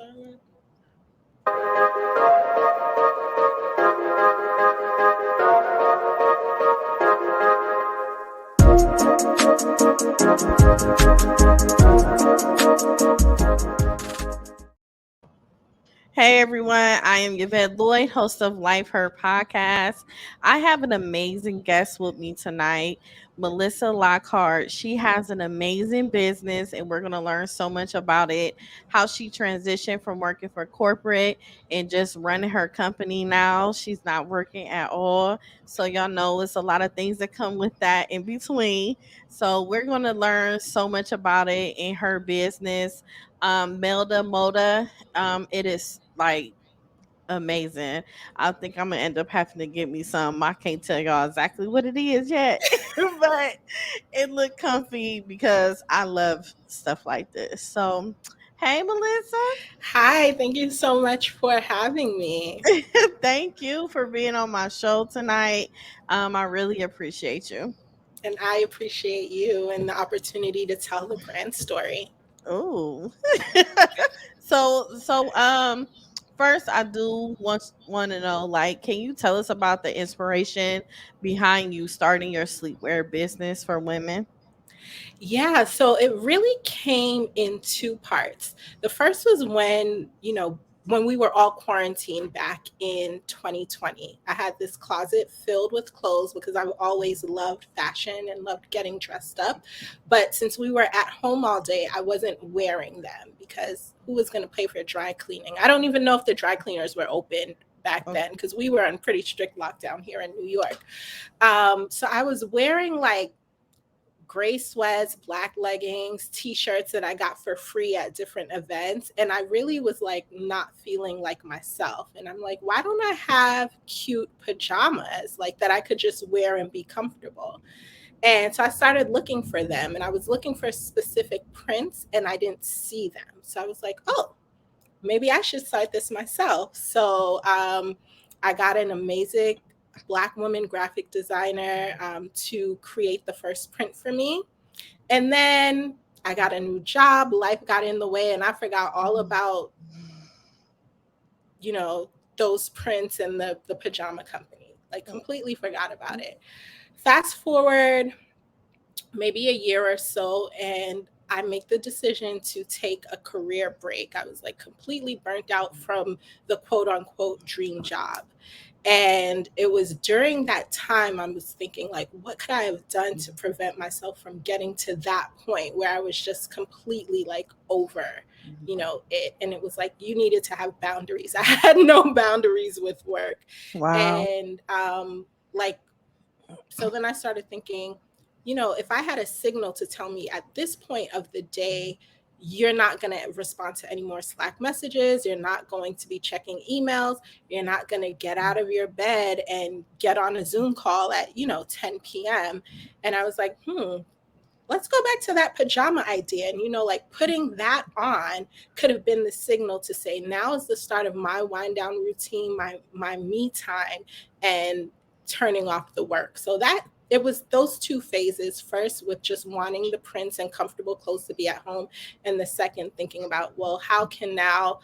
start? Hey everyone, I am Yvette Lloyd, host of Life Her Podcast. I have an amazing guest with me tonight, Melissa Lockhart. She has an amazing business, and we're going to learn so much about it. How she transitioned from working for corporate and just running her company now. She's not working at all. So, y'all know it's a lot of things that come with that in between. So, we're going to learn so much about it in her business. Melda Moda, it is like amazing. I think I'm gonna end up having to get me some. I can't tell y'all exactly what it is yet, but it looked comfy because I love stuff like this. So, hey Melissa, Hi, thank you so much for having me. thank you for being on my show tonight. I really appreciate you. And I appreciate you and the opportunity to tell the brand story. Ooh. So first I do want to know, like, can you tell us about the inspiration behind you starting your sleepwear business for women? Yeah, so it really came in two parts. The first was when we were all quarantined back in 2020. I had this closet filled with clothes because I've always loved fashion and loved getting dressed up. But since we were at home all day, I wasn't wearing them because who was going to pay for dry cleaning? I don't even know if the dry cleaners were open back then because we were on pretty strict lockdown here in New York. So I was wearing like gray sweats, black leggings, t-shirts that I got for free at different events. And I really was like not feeling like myself. And I'm like, why don't I have cute pajamas like that I could just wear and be comfortable? And so I started looking for them and I was looking for specific prints and I didn't see them. So I was like, oh, maybe I should start this myself. So I got an amazing Black woman graphic designer to create the first print for me. And then I got a new job, life got in the way, and I forgot all about, you know, those prints and the pajama company. Like completely forgot about it. Fast forward maybe a year or so, and I make the decision to take a career break. I was like completely burnt out from the quote unquote dream job. And it was during that time I was thinking, like, what could I have done to prevent myself from getting to that point where I was just completely like over, it. And it was like, you needed to have boundaries. I had no boundaries with work. Wow. And so then I started thinking, if I had a signal to tell me at this point of the day, you're not going to respond to any more Slack messages, you're not going to be checking emails, you're not going to get out of your bed and get on a Zoom call at, 10 p.m. And I was like, let's go back to that pajama idea. And, like putting that on could have been the signal to say, now is the start of my wind down routine, my me time, and turning off the work. So that it was those two phases. First, with just wanting the prints and comfortable clothes to be at home. And the second, thinking about, well, how can now,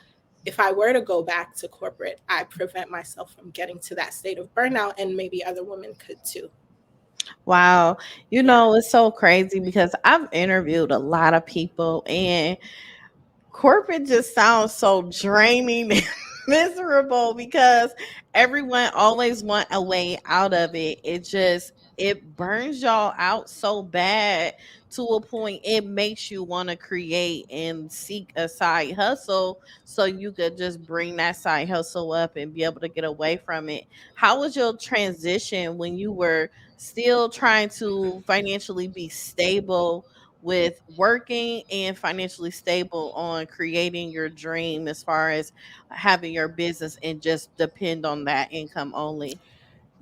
if I were to go back to corporate, I prevent myself from getting to that state of burnout, and maybe other women could too. Wow. Yeah. It's so crazy because I've interviewed a lot of people, and corporate just sounds so draining and miserable because everyone always want a way out of it. It burns y'all out so bad to a point it makes you want to create and seek a side hustle so you could just bring that side hustle up and be able to get away from it. How was your transition when you were still trying to financially be stable with working and financially stable on creating your dream as far as having your business and just depend on that income only?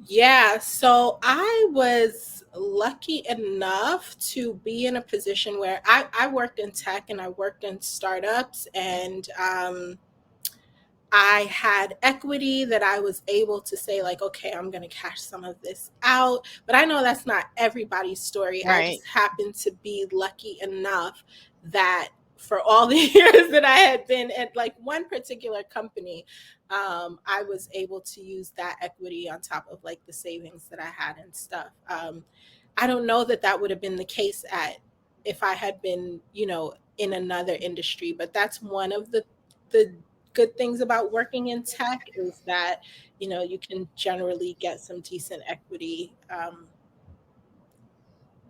Yeah, so I was lucky enough to be in a position where I worked in tech and I worked in startups, and I had equity that I was able to say, like, okay, I'm going to cash some of this out. But I know that's not everybody's story. I Right. just happened to be lucky enough that for all the years that I had been at like one particular company, I was able to use that equity on top of like the savings that I had and stuff. I don't know that that would have been the case at if I had been, in another industry, but that's one of the good things about working in tech is that you can generally get some decent equity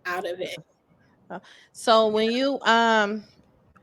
out of it. Uh, So when you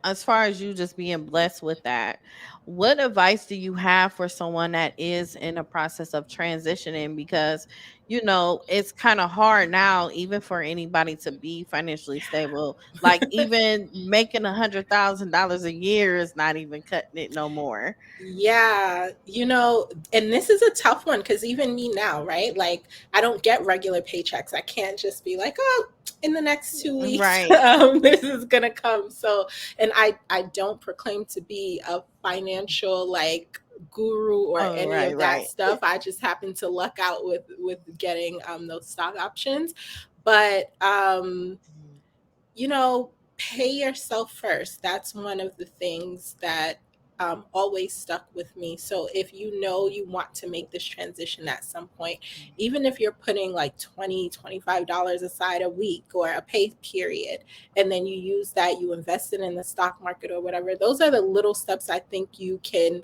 as far as you just being blessed with that, what advice do you have for someone that is in a process of transitioning? Because it's kind of hard now, even for anybody to be financially stable. Like even making $100,000 a year is not even cutting it no more. Yeah, and this is a tough one because even me now, right? Like, I don't get regular paychecks. I can't just be like, oh, in the next 2 weeks, Right. this is gonna come. So, and I don't proclaim to be a financial like guru or Oh, any right, of that right. stuff. I just happen to luck out with getting those stock options, but pay yourself first. That's one of the things that always stuck with me. So if you want to make this transition at some point, even if you're putting like $20, $25 aside a week or a pay period, and then you use that, you invest it in the stock market or whatever, those are the little steps I think you can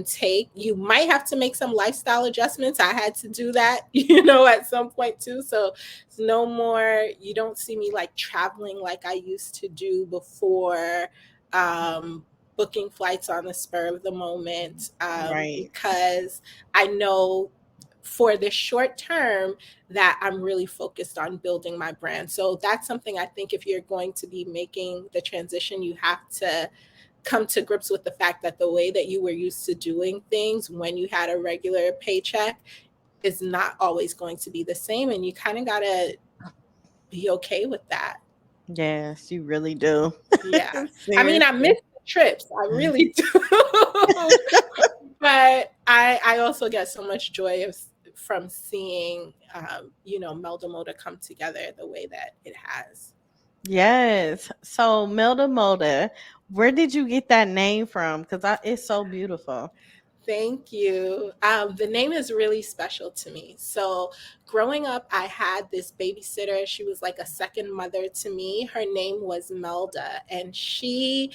take. You might have to make some lifestyle adjustments. I had to do that, at some point too. So it's no more, you don't see me like traveling like I used to do before, booking flights on the spur of the moment, Right. because I know for the short term that I'm really focused on building my brand. So that's something I think if you're going to be making the transition, you have to come to grips with the fact that the way that you were used to doing things when you had a regular paycheck is not always going to be the same. And you kind of got to be okay with that. Yes, you really do. Yeah. I mean, I miss Seriously. the trips. I really do. But I also get so much joy from seeing, Melda Moda come together the way that it has. Yes. So Melda Moda, where did you get that name from? Because it's so beautiful. Thank you. The name is really special to me. So, growing up, I had this babysitter. She was like a second mother to me. Her name was Melda, and she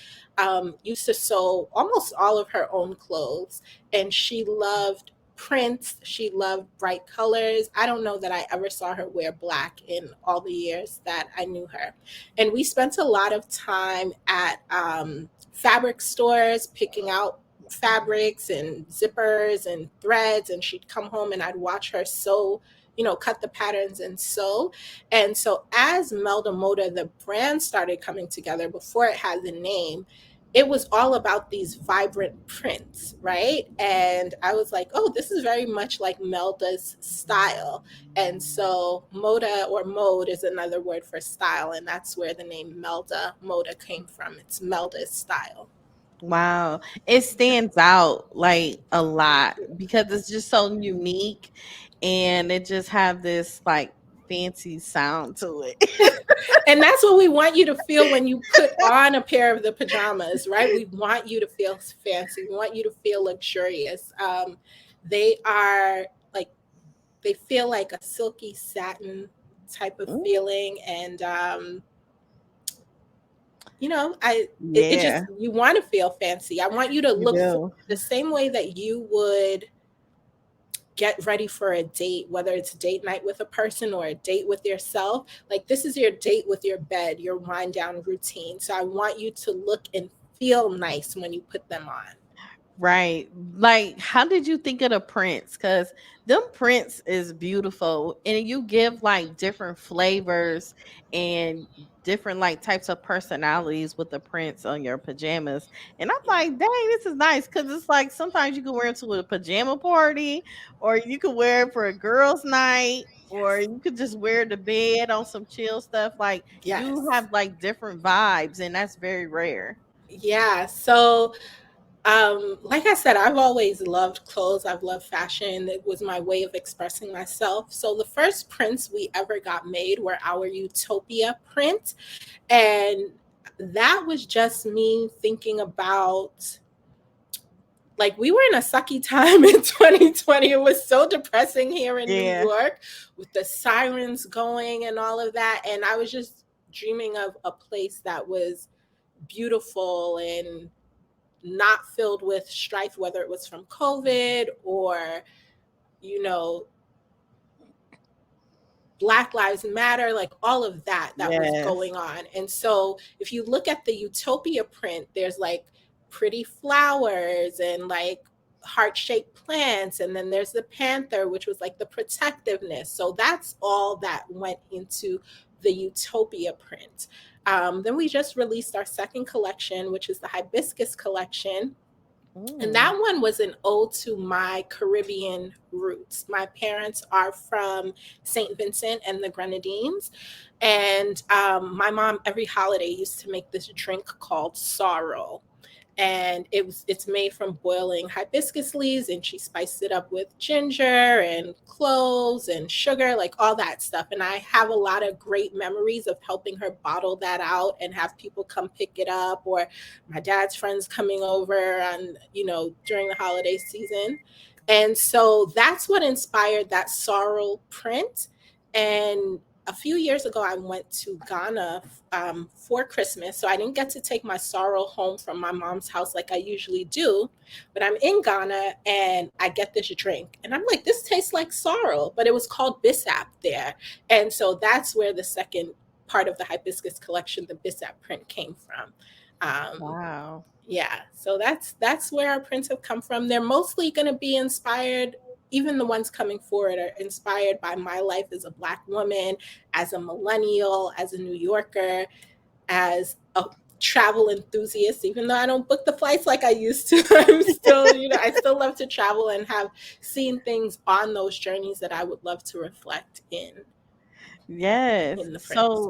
used to sew almost all of her own clothes. And she loved prints, she loved bright colors. I don't know that I ever saw her wear black in all the years that I knew her. And we spent a lot of time at fabric stores picking out fabrics and zippers and threads, and she'd come home and I'd watch her sew, cut the patterns and sew. And so as Melda Moda, the brand started coming together before it had the name, it was all about these vibrant prints, right? And I was like, oh, this is very much like Melda's style. And so Moda or mode is another word for style, and that's where the name Melda Moda came from. It's Melda's style. Wow. It stands out like a Thank lot you. because it's just so unique and it just have this like fancy sound to it. And that's what we want you to feel when you put on a pair of the pajamas, right? We want you to feel fancy. We want you to feel luxurious. They are like, they feel like a silky satin type of Mm, feeling. And, it just, yeah, you want to feel fancy. I want you to you look for do. the same way that you would get ready for a date, whether it's date night with a person or a date with yourself. Like, this is your date with your bed, your wind down routine. So I want you to look and feel nice when you put them on. Right. Like, how did you think of the prints? Because them prints is beautiful. And you give like different flavors and different like types of personalities with the prints on your pajamas. And I'm Yeah. like, dang, this is nice. Cause it's like sometimes you can wear it to a pajama party, or you could wear it for a girls' night, or Yes. you could just wear it to bed on some chill stuff. Like you Yes. have like different vibes, and that's very rare. Yeah. So, like I said, I've always loved clothes. I've loved fashion. It was my way of expressing myself. So the first prints we ever got made were our Utopia print. And that was just me thinking about, like, we were in a sucky time in 2020. It was so depressing here in New Yeah. York with the sirens going and all of that. And I was just dreaming of a place that was beautiful and not filled with strife, whether it was from COVID or, you know, Black Lives Matter, like all of that was Yes. going on. And so if you look at the Utopia print, there's like pretty flowers and like heart-shaped plants, and then there's the panther, which was like the protectiveness. So that's all that went into the Utopia print. Then we just released our second collection, which is the hibiscus collection, and Mm. that one was an ode to my Caribbean roots. My parents are from St. Vincent and the Grenadines. And my mom, every holiday, used to make this drink called sorrel. And it's made from boiling hibiscus leaves, and she spiced it up with ginger and cloves and sugar, like all that stuff. And I have a lot of great memories of helping her bottle that out and have people come pick it up, or my dad's friends coming over on, during the holiday season. And so that's what inspired that sorrel print. And a few years ago, I went to Ghana for Christmas. So I didn't get to take my sorrel home from my mom's house like I usually do. But I'm in Ghana and I get this drink. And I'm like, this tastes like sorrel. But it was called Bissap there. And so that's where the second part of the hibiscus collection, the Bissap print, came from. Um, Wow. yeah, so that's where our prints have come from. They're mostly going to be inspired, even the ones coming forward are inspired by my life as a Black woman, as a millennial, as a New Yorker, as a travel enthusiast. Even though I don't book the flights like I used to, I'm still, I still love to travel and have seen things on those journeys that I would love to reflect Yes. in the prints.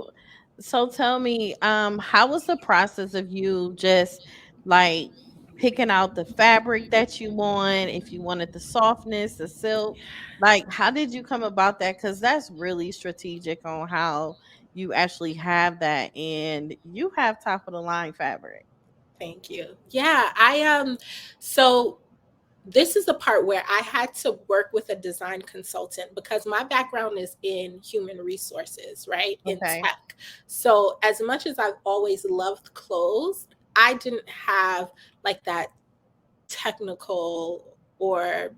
So tell me, how was the process of you just like picking out the fabric that you want, if you wanted the softness, the silk? Like, how did you come about that? Because that's really strategic on how you actually have that, and you have top of the line fabric. Thank you. Yeah, so this is the part where I had to work with a design consultant because my background is in human resources, right? In Okay. tech. So, as much as I've always loved clothes, I didn't have like that technical or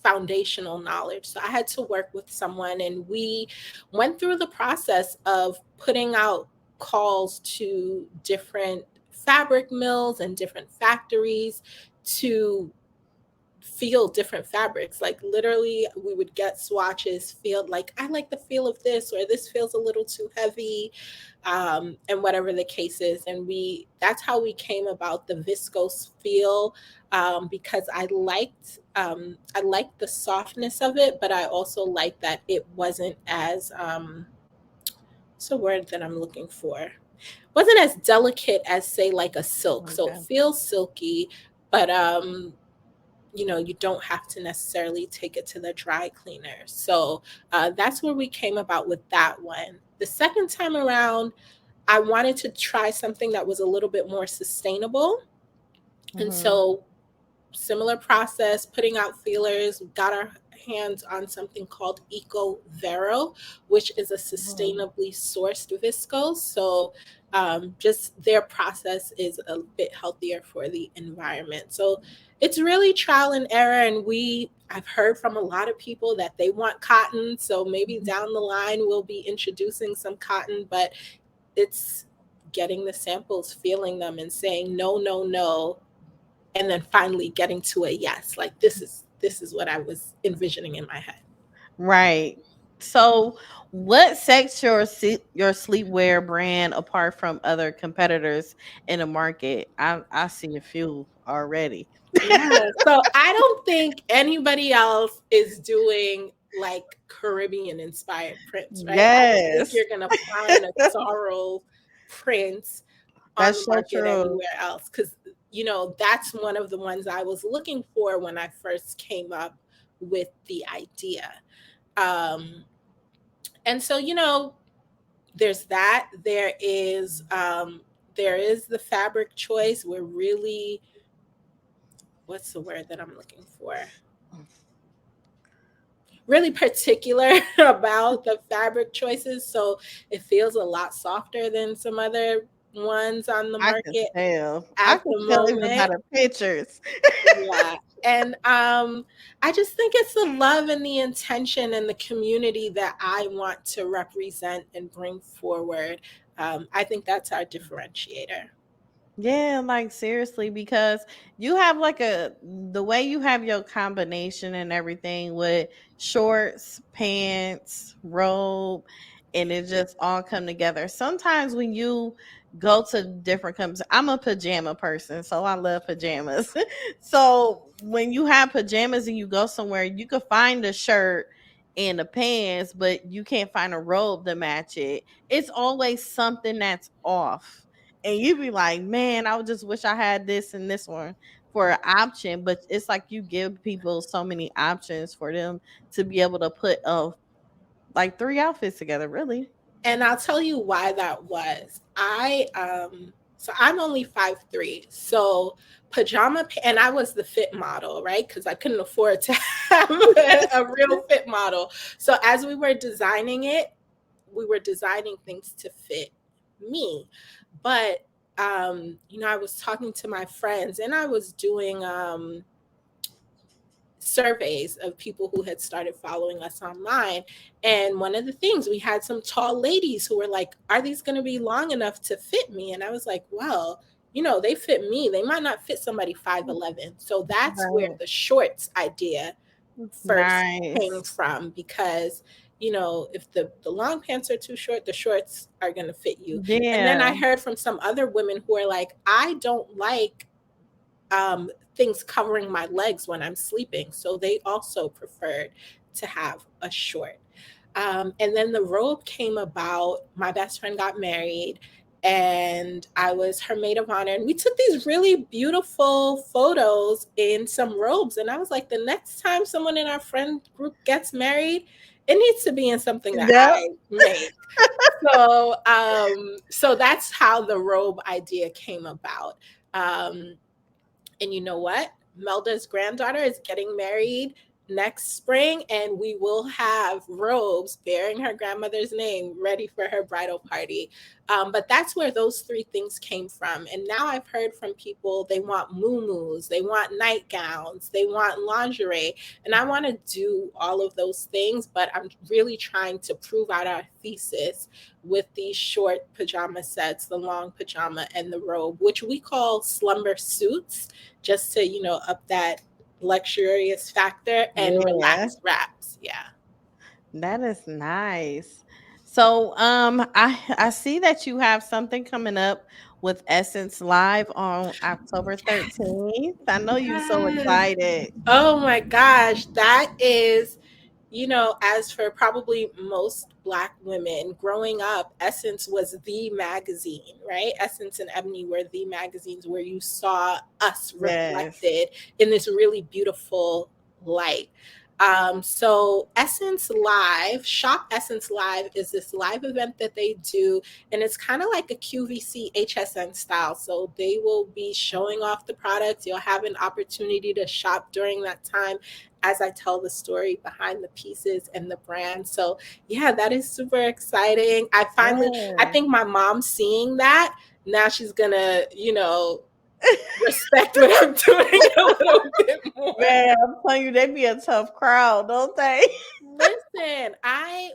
foundational knowledge. So, I had to work with someone, and we went through the process of putting out calls to different fabric mills and different factories to feel different fabrics. Like literally, we would get swatches, feel like, I like the feel of this, or this feels a little too heavy, and whatever the case is. And that's how we came about the viscose feel, because I liked the softness of it, but I also liked that it wasn't as what's the word that I'm looking for? Wasn't as delicate as, say, like a silk. So it Okay. feels silky, but you don't have to necessarily take it to the dry cleaner. So that's where we came about with that one. The second time around, I wanted to try something that was a little bit more sustainable. And Mm-hmm. so, similar process, putting out feelers, got our hands on something called Eco Vero, which is a Mm-hmm. sustainably sourced viscose. So just their process is a bit healthier for the environment. So it's really trial and error. And I've heard from a lot of people that they want cotton. So maybe down the line we'll be introducing some cotton, but it's getting the samples, feeling them, and saying no, no, no, and then finally getting to a yes. Like this is what I was envisioning in my head. Right. So, what sets your sleepwear brand apart from other competitors in the market? I see a few already. Yeah. So I don't think anybody else is doing like Caribbean inspired prints, right? I don't think Yes, you're gonna find a sorrel print on that's the so market true. anywhere else, because that's one of the ones I was looking for when I first came up with the idea. Um, and so there's that. There is there is the fabric choice. We're really, what's the word that I'm looking for? Really particular about the fabric choices. So it feels a lot softer than some other ones on the I can market tell. I at can the tell even by moment. the pictures. Yeah. And I just think it's the love and the intention and the community that I want to represent and bring forward. I think that's our differentiator. Yeah, like seriously, because you have like the way you have your combination and everything with shorts, pants, robe, and it just all come together. Sometimes when you go to different companies, I'm a pajama person, so I love pajamas. So when you have pajamas and you go somewhere, you could find a shirt and the pants, but you can't find a robe to match it. It's always something that's off, and you be like, man, I would just wish I had this and this one for an option. But it's like you give people so many options for them to be able to put like 3 outfits together, really. And I'll tell you why that was. So I'm only 5'3". So and I was the fit model, right? Because I couldn't afford to have a real fit model. So as we were designing it, we were designing things to fit me. But I was talking to my friends and I was doing surveys of people who had started following us online. And one of the things, we had some tall ladies who were like, are these going to be long enough to fit me? And I was like, well, they fit me. They might not fit somebody 5'11". So that's where Right. the shorts idea first came Nice. from, because if the long pants are too short, the shorts are going to fit you. And then Yeah. I heard from some other women who are like, I don't like things covering my legs when I'm sleeping. So they also preferred to have a short. And then the robe came about. My best friend got married and I was her maid of honor. And we took these really beautiful photos in some robes. And I was like, the next time someone in our friend group gets married, it needs to be in something that Yep. I make. So that's how the robe idea came about. And you know what? Melda's granddaughter is getting married next spring, and we will have robes bearing her grandmother's name ready for her bridal party. But that's where those three things came from. And now I've heard from people, they want muumuus, they want nightgowns, they want lingerie. And I want to do all of those things, but I'm really trying to prove out our thesis with these short pajama sets, the long pajama and the robe, which we call slumber suits, just to, up that luxurious factor, and Yeah. relaxed wraps. Yeah. That is nice. So I see that you have something coming up with Essence Live on October 13th. I know you're so Yes. excited. Oh my gosh. That is, as for probably most Black women growing up, Essence was the magazine, right? Essence and Ebony were the magazines where you saw us Yes. reflected in this really beautiful light. So Essence Live, Shop Essence Live is this live event that they do, and it's kind of like a QVC HSN style. So they will be showing off the products. You'll have an opportunity to shop during that time as I tell the story behind the pieces and the brand. So yeah, that is super exciting. I Yes. think my mom seeing that, now she's gonna, respect what I'm doing a little bit more. Man, I'm telling you, they be a tough crowd, don't they? Listen, I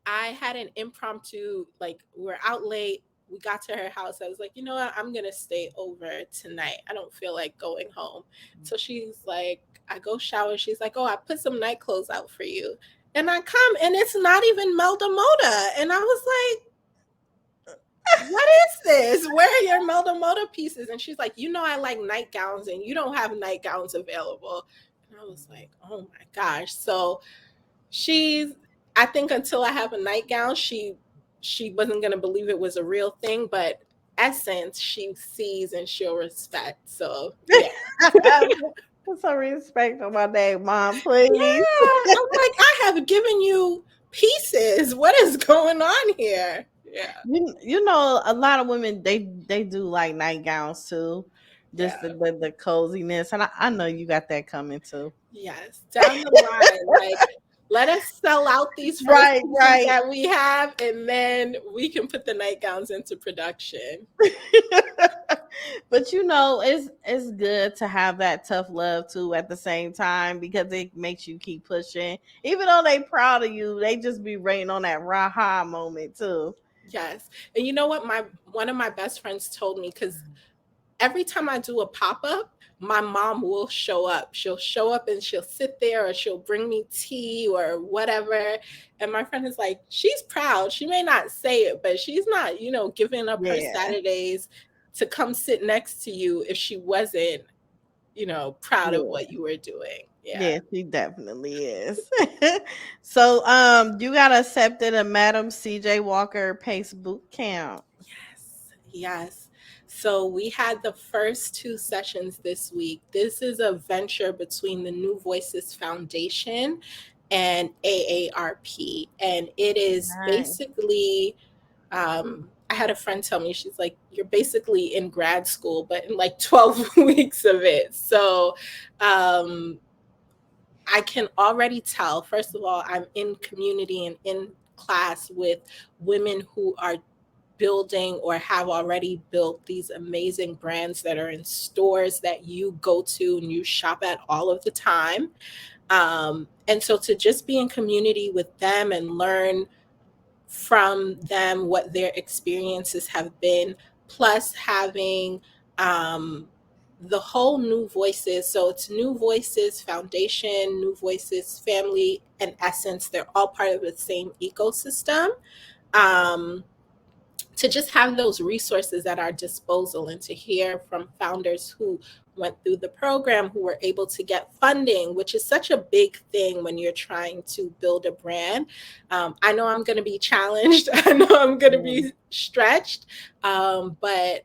had an impromptu, like, we're out late. We got to her house. I was like, you know what? I'm going to stay over tonight. I don't feel like going home. So she's like, I go shower. She's like, oh, I put some night clothes out for you. And I come and it's not even Melda Moda. And I was like, what is this? Where are your Melda Moda pieces? And she's like, I like nightgowns and you don't have nightgowns available. And I was like, oh my gosh. So I think until I have a nightgown, she wasn't gonna believe it was a real thing, but Essence, she sees and she'll respect. So yeah. Put some respect on my name, Mom, Yeah. please. I'm like, I have given you pieces. What is going on here? Yeah. You know, a lot of women they do like nightgowns too, just Yeah. the coziness, and I know you got that coming too. Yes. Down the line, like let us sell out these first Right, pieces right. that we have, and then we can put the nightgowns into production. But you know, it's good to have that tough love too at the same time because it makes you keep pushing. Even though they proud of you, they just be waiting on that raha moment too. Yes. And you know what? My one of my best friends told me, because every time I do a pop up, my mom will show up. She'll show up and she'll sit there, or she'll bring me tea or whatever. And my friend is like, she's proud. She may not say it, but she's not, giving up her Yeah, Saturdays to come sit next to you if she wasn't, proud of yeah. what you were doing. Yeah. Yeah, she definitely is. So, you got accepted a Madam CJ Walker Pace boot camp. Yes, yes. So we had the first two sessions this week. This is a venture between the New Voices Foundation and AARP. And it is Nice. basically, I had a friend tell me, she's like, you're basically in grad school, but in like 12 weeks of it. So um, I can already tell, first of all, I'm in community and in class with women who are building or have already built these amazing brands that are in stores that you go to and you shop at all of the time. And so to just be in community with them and learn from them what their experiences have been, plus having the whole New Voices. So it's New Voices Foundation, New Voices Family, and Essence. They're all part of the same ecosystem. Um, to just have those resources at our disposal and to hear from founders who went through the program, who were able to get funding, which is such a big thing when you're trying to build a brand. I know I'm going to be challenged. I know I'm going to Mm. be stretched. But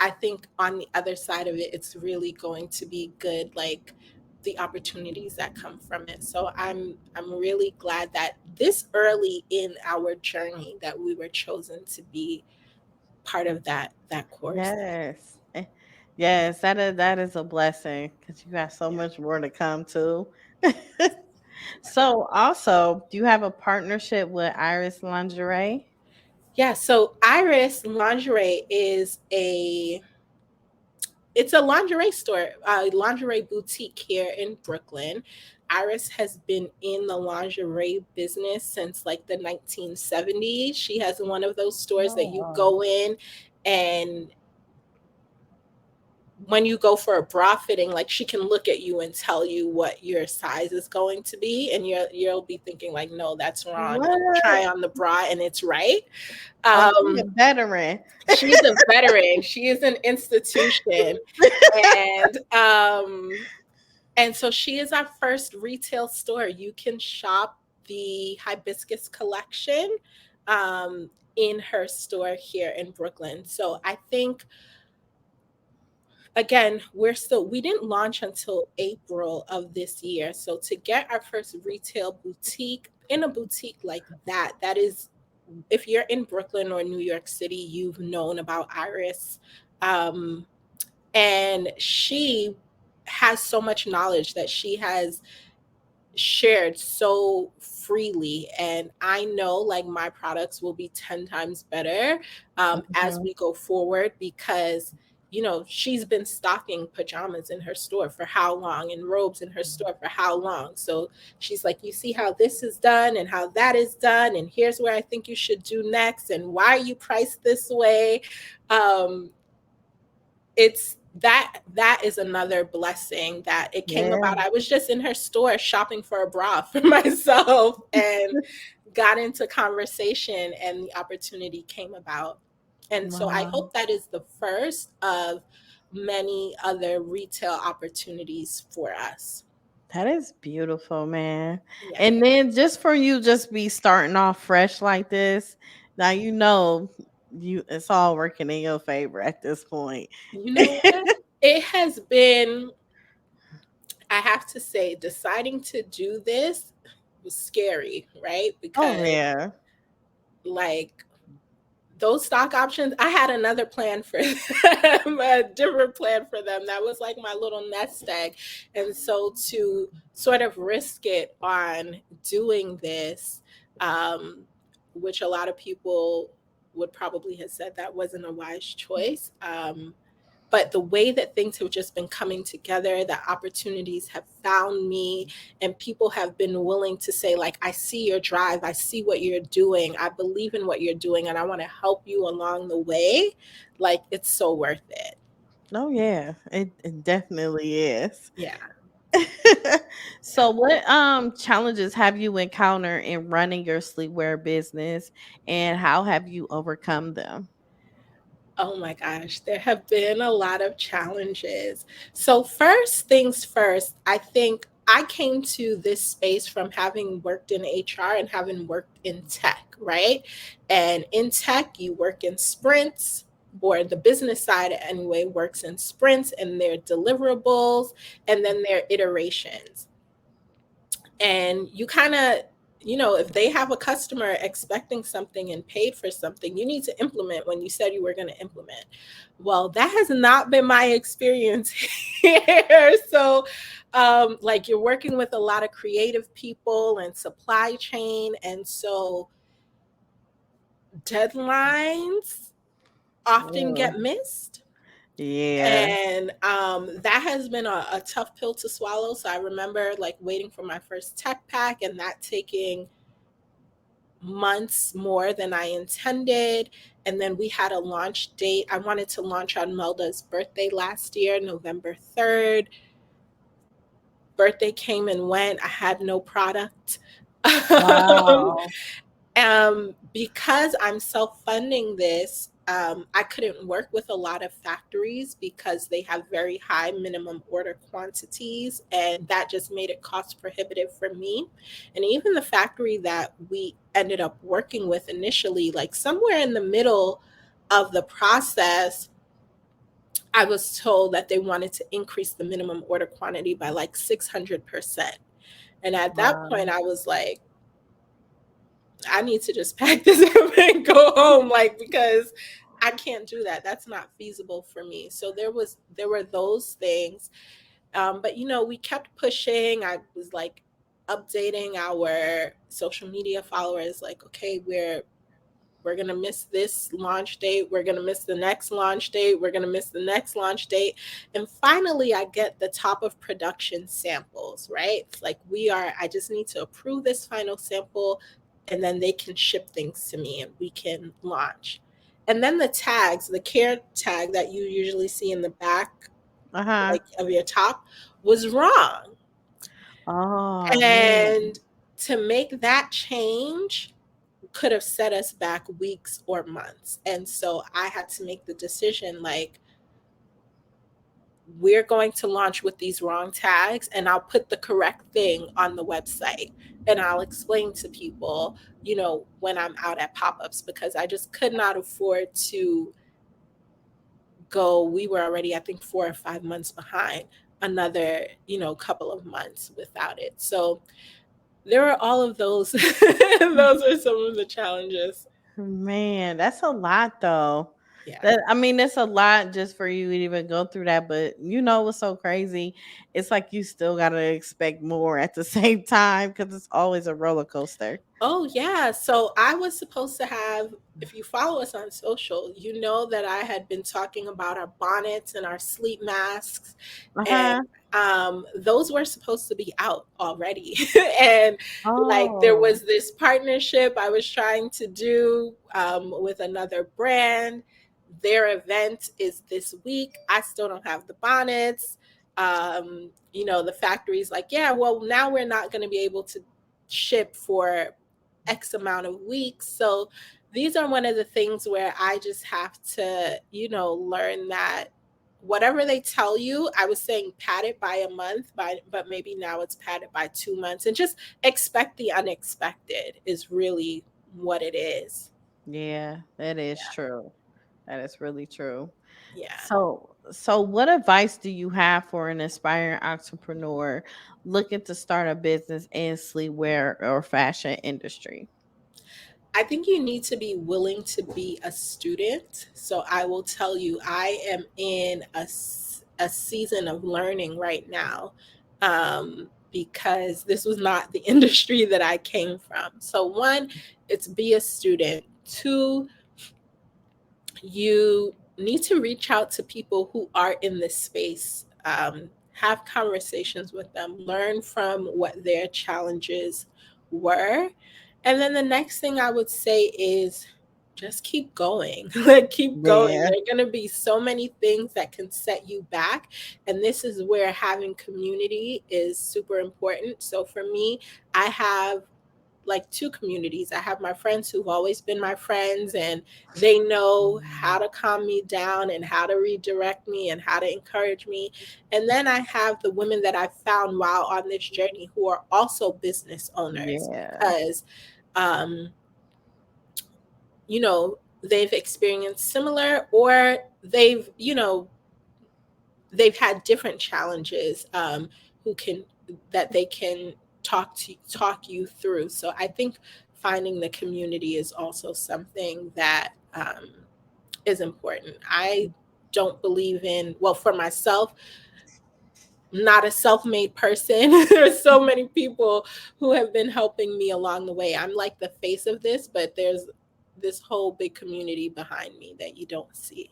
I think on the other side of it, it's really going to be good. Like, the opportunities that come from it. So I'm really glad that this early in our journey that we were chosen to be part of that course. Yes. Yes, that is a blessing because you got so Yeah. much more to come too. So, also, do you have a partnership with Iris Lingerie? Yeah, so Iris Lingerie is it's a lingerie store, a lingerie boutique here in Brooklyn. Iris has been in the lingerie business since like the 1970s. She has one of those stores that you Oh, go in, and when you go for a bra fitting, like she can look at you and tell you what your size is going to be, and you'll be thinking like, no, that's wrong. You what? try on the bra and it's right. Oh, she a Um, veteran. she's a veteran. She is an institution, and and so she is our first retail store. You can shop the hibiscus collection in her store here in Brooklyn. So I think, again, we didn't launch until April of this year. So to get our first retail boutique in a boutique like that is, if you're in Brooklyn or New York City, you've known about Iris. Um, and she has so much knowledge that she has shared so freely, and I know like my products will be 10 times better as Mhm. we go forward, because she's been stocking pajamas in her store for how long, and robes in her store for how long. So she's like, you see how this is done and how that is done, and here's where I think you should do next, and why are you priced this way. Um it's that that is another blessing that it came Yeah. about. I was just in her store shopping for a bra for myself, and got into conversation, and the opportunity came about. And so I Wow. hope that is the first of many other retail opportunities for us. That is beautiful, man. Yeah. And then just for you just be starting off fresh like this, now you know you it's all working in your favor at this point. You know what? It has been, I have to say, deciding to do this was scary, right? Oh Because yeah. like those stock options, I had another plan for them, a different plan for them. That was like my little nest egg. And so to sort of risk it on doing this, um, which a lot of people would probably have said that wasn't a wise choice. But the way that things have just been coming together, that opportunities have found me, and people have been willing to say, like, I see your drive, I see what you're doing, I believe in what you're doing, and I want to help you along the way. Like, it's so worth it. Oh yeah, it definitely is. Yeah. Yeah. So what challenges have you encountered in running your sleepwear business, and how have you overcome them? Oh my gosh, there have been a lot of challenges. So, first things first, I think I came to this space from having worked in HR and having worked in tech, right? And in tech, you work in sprints, or the business side anyway works in sprints, and their deliverables and then their iterations. And you kind of, if they have a customer expecting something and paid for something, you need to implement when you said you were going to implement. Well, that has not been my experience here. So like, you're working with a lot of creative people and supply chain, and so deadlines often Yeah. get missed. Yeah. And that has been a tough pill to swallow. So I remember like waiting for my first tech pack and that taking months more than I intended. And then we had a launch date. I wanted to launch on Melda's birthday last year, November 3rd. Birthday came and went. I had no product. um, Wow. because I'm self-funding this, I couldn't work with a lot of factories because they have very high minimum order quantities, and that just made it cost prohibitive for me. And even the factory that we ended up working with initially, like somewhere in the middle of the process, I was told that they wanted to increase the minimum order quantity by like 600%. And at that point, Wow. I was like, I need to just pack this up and go home, like, because I can't do that. That's not feasible for me. So there were those things. But we kept pushing. I was like updating our social media followers, like, okay, we're going to miss this launch date. We're going to miss the next launch date. We're going to miss the next launch date. And finally, I get the top of production samples, right? It's like, I just need to approve this final sample, and then they can ship things to me and we can launch. And then the tags, the care tag that you usually see in the back, Uh-huh. like of your top, was wrong. Oh man. And to make that change could have set us back weeks or months. And so I had to make the decision, like, we're going to launch with these wrong tags, and I'll put the correct thing on the website, and I'll explain to people, when I'm out at pop-ups, because I just could not afford to go. We were already, I think, 4 or 5 months behind, another, couple of months without it. So there are all of those. Those are some of the challenges. Man, that's a lot though. Yeah. That I mean, that's a lot just for you to even go through that. But you know what's so crazy? It's like you still gotta expect more at the same time because it's always a roller coaster. Oh, yeah. So I was supposed to have, if you follow us on social, you know that I had been talking about our bonnets and our sleep masks, and Uh-huh. those were supposed to be out already. And like, there Oh. was this partnership I was trying to do with another brand. Their event is this week. I still don't have the bonnets. The factory's like, yeah, well, now we're not going to be able to ship for X amount of weeks. So these are one of the things where I just have to, learn that whatever they tell you, I was saying pad it by a month, but maybe now it's padded by 2 months, and just expect the unexpected is really what it is. Yeah, that is Yeah. true. That is really true. Yeah. So what advice do you have for an aspiring entrepreneur looking to start a business in sleepwear or fashion industry? I think you need to be willing to be a student. So I will tell you, I am in a season of learning right now, because this was not the industry that I came from. So, one, it's be a student. Two, you need to reach out to people who are in this space, have conversations with them, learn from what their challenges were. And then the next thing I would say is just keep going. Like, keep going. Yeah, There are going to be so many things that can set you back. And this is where having community is super important. So for me, I have like two communities. I have my friends who've always been my friends, and they know how to calm me down and how to redirect me and how to encourage me. And then I have the women that I found while on this journey who are also business owners, yeah, because um they've experienced similar, or they've had different challenges, who can that they can talk you through. So I think finding the community is also something that is important. I don't believe in, well, for myself, not a self-made person. There's so many people who have been helping me along the way. I'm like the face of this, but there's this whole big community behind me that you don't see.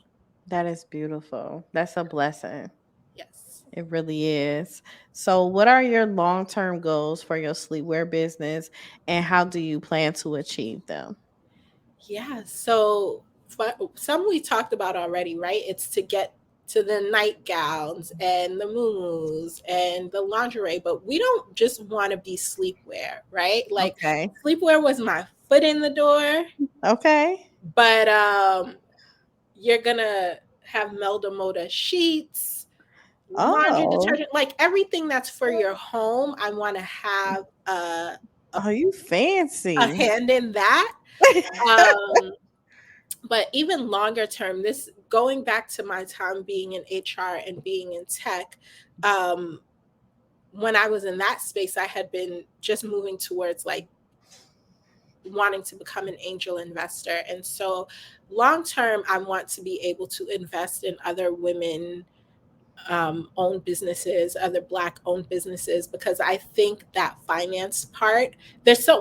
that is beautiful. That's a blessing. Yes. It really is. So, what are your long term goals for your sleepwear business and how do you plan to achieve them? Yeah, so some we talked about already, right? It's to get to the nightgowns and the muumuus and the lingerie, but we don't just want to be sleepwear, right? Like, Okay. sleepwear was my foot in the door, Okay. but you're gonna have Melda Moda sheets, laundry Oh, detergent, like everything that's for your home. I want to have a, are you a fancy? hand in that. Um, but even longer term, this going back to my time being in HR and being in tech, um, when I was in that space, I had been just moving towards like wanting to become an angel investor. And so long term, I want to be able to invest in other women owned businesses, other Black owned businesses, because I think that finance part,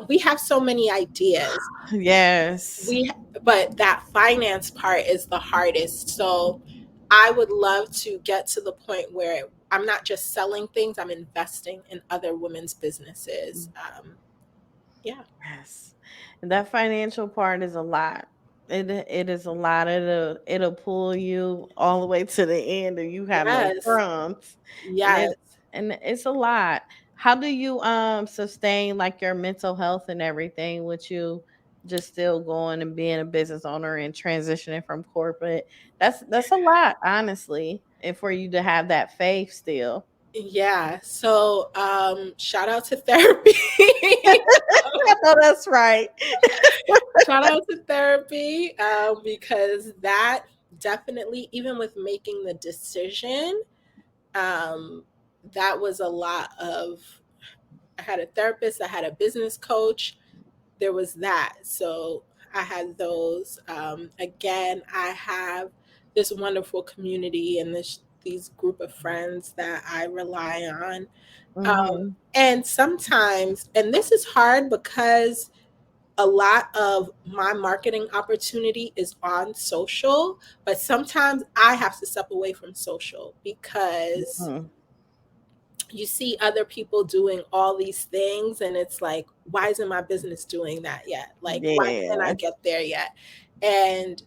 we have so many ideas, Yes. we but that finance part is the hardest. So I would love to get to the point where I'm not just selling things, I'm investing in other women's businesses. Yeah. Yes. And that financial part is a lot. It is a lot. It'll pull you all the way to the end and you have no Yes. crumbs. And Yes. it's a lot. How do you sustain like your mental health and everything with you just still going and being a business owner and transitioning from corporate? That's a lot, honestly. And for you to have that faith still. Yeah. So shout out to therapy. I know that's right. Shout out to therapy, because that definitely, even with making the decision, um, that was a lot of. I had a therapist, I had a business coach. There was that. So I had those. Again, I have this wonderful community and these group of friends that I rely on. Mhm. And sometimes, and this is hard because a lot of my marketing opportunity is on social, but sometimes I have to step away from social because Mhm. you see other people doing all these things, and it's like, why isn't my business doing that yet? Like, why can't I Yeah, get there yet? And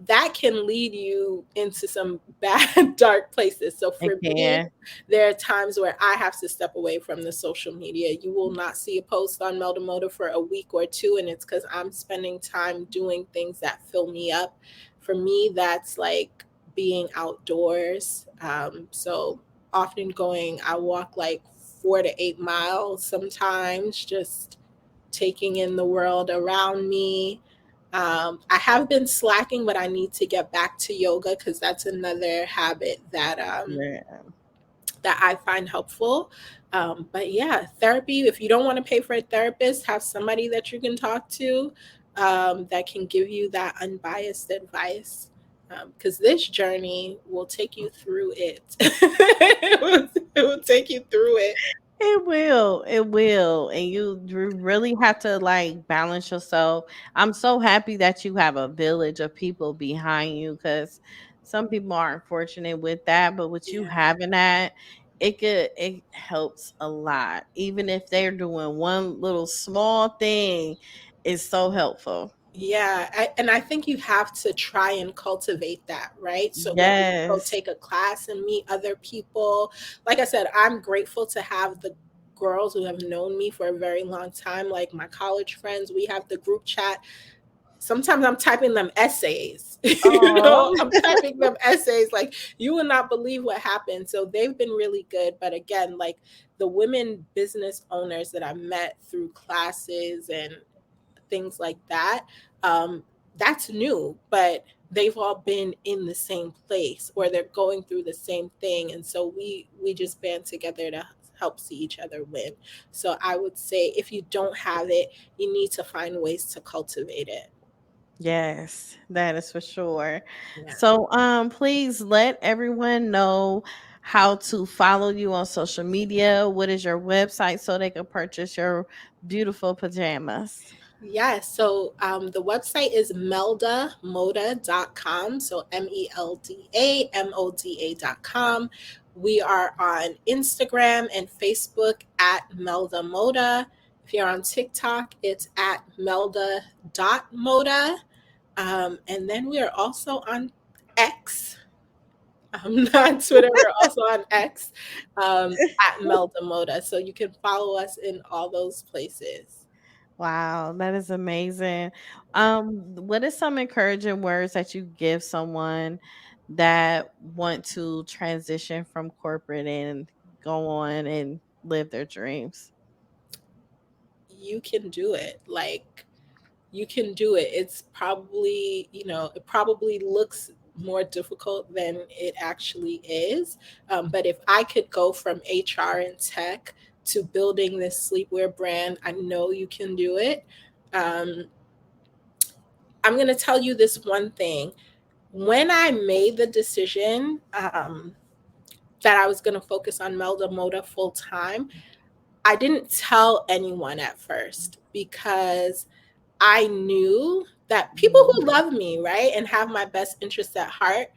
that can lead you into some bad dark places. So it for me, can. there are times where I have to step away from the social media. You will not see a post on Melda Moda for a week or two, and it's because I'm spending time doing things that fill me up. For me, that's like being outdoors. So often I walk like 4 to 8 miles sometimes, just taking in the world around me. I have been slacking, but I need to get back to yoga because that's another habit Yeah. that I find helpful. But yeah, therapy, if you don't want to pay for a therapist, have somebody that you can talk to that can give you that unbiased advice. Because this journey will take you through it. It will take you through it. It will. It will. And really have to like balance yourself. I'm so happy that you have a village of people behind you because some people aren't fortunate with that. But with you Yeah. having that, it helps a lot. Even if they're doing one little small thing, it's so helpful. Yeah, and I think you have to try and cultivate that, right? So whether you go Yes. take a class and meet other people, like I said, I'm grateful to have the girls who have known me for a very long time, like my college friends. We have the group chat. Sometimes I'm typing them essays, Oh, I'm typing them essays. Like, you will not believe what happened. So they've been really good. But again, like the women business owners that I met through classes and things like that. Um, that's new, but they've all been in the same place or they're going through the same thing, and so we just band together to help see each other win. So I would say if you don't have it, you need to find ways to cultivate it. yes, that is for sure. Yeah. So, please let everyone know how to follow you on social media. What is your website so they can purchase your beautiful pajamas? Yes. So the website is meldamoda.com. So meldamoda.com. We are on Instagram and Facebook at Melda Moda. If you're on TikTok, it's at melda.moda. And then we are also on X. Not on Twitter. We're also on X at Melda Moda. So you can follow us in all those places. Wow, that is amazing. What is some encouraging words that you give someone that want to transition from corporate and go on and live their dreams? You can do it. Like, you can do it. It's probably, it probably looks more difficult than it actually is. But if I could go from HR and tech to building this sleepwear brand, I know you can do it. Um, I'm going to tell you this one thing. When I made the decision that I was going to focus on Melda Moda full time, I didn't tell anyone at first because I knew that people Mhm. who love me, right, and have my best interests at heart,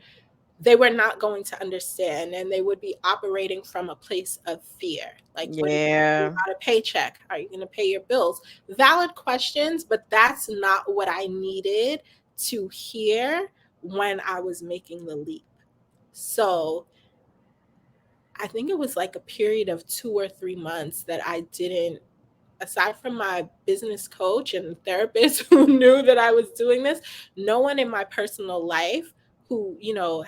they were not going to understand and they would be operating from a place of fear. Like, what are you going to do Yeah. about a paycheck? Are you going to pay your bills? Valid questions, but that's not what I needed to hear when I was making the leap. So I think it was like a period of 2 or 3 months that I didn't, aside from my business coach and therapist who knew that I was doing this, no one in my personal life who,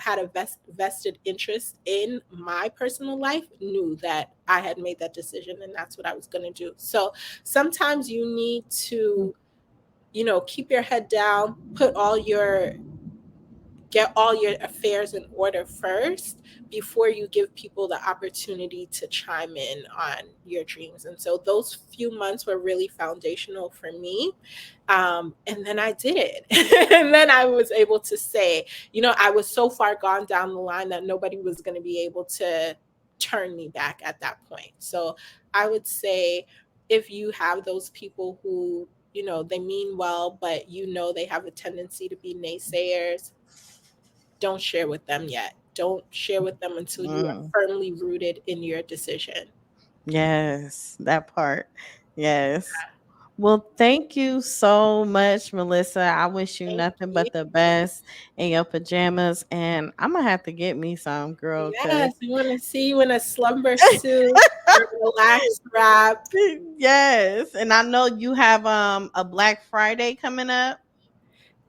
had a vested interest in my personal life knew that I had made that decision and that's what I was going to do. So sometimes you need to, keep your head down, get all your affairs in order first before you give people the opportunity to chime in on your dreams. And so those few months were really foundational for me. And then I did it. And then I was able to say, I was so far gone down the line that nobody was going to be able to turn me back at that point. So I would say if you have those people who, they mean well, but they have a tendency to be naysayers, don't share with them yet. Don't share with them until you are Mm. firmly rooted in your decision. Yes, that part. Yes. Well, thank you so much, Melissa. I wish you Thank nothing you. but the best in your pajamas. And I'm gonna have to get me some, girl, because Yes, we want to see you in a slumber suit or relaxed wrap. yes. And I know you have a Black Friday coming up.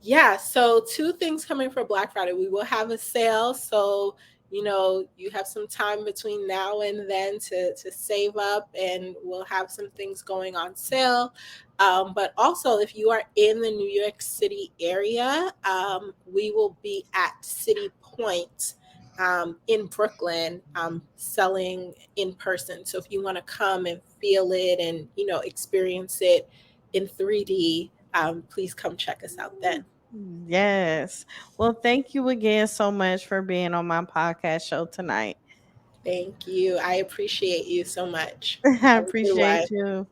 Yeah, so two things coming for Black Friday. We will have a sale, so you have some time between now and then to save up, and we'll have some things going on sale. But also, if you are in the New York City area, we will be at City Point in Brooklyn, selling in person. So if you want to come and feel it and, experience it in 3D, please come check us out then. Yes. Well, thank you again so much for being on my podcast show tonight. Thank you. I appreciate you so much. I Have a good one. appreciate you.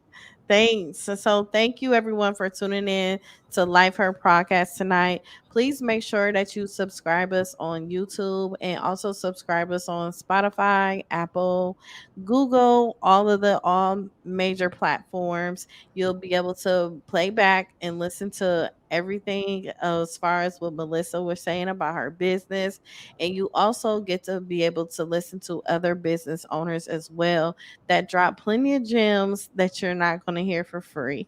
Thanks. So thank you everyone for tuning in to Life Her podcast tonight. Please make sure that you subscribe us on YouTube and also subscribe us on Spotify, Apple, Google, all major platforms. You'll be able to play back and listen to everything as far as what Melissa was saying about her business. And you also get to be able to listen to other business owners as well that drop plenty of gems that you're not going to hear for free.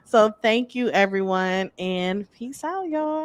So thank you everyone and peace out y'all.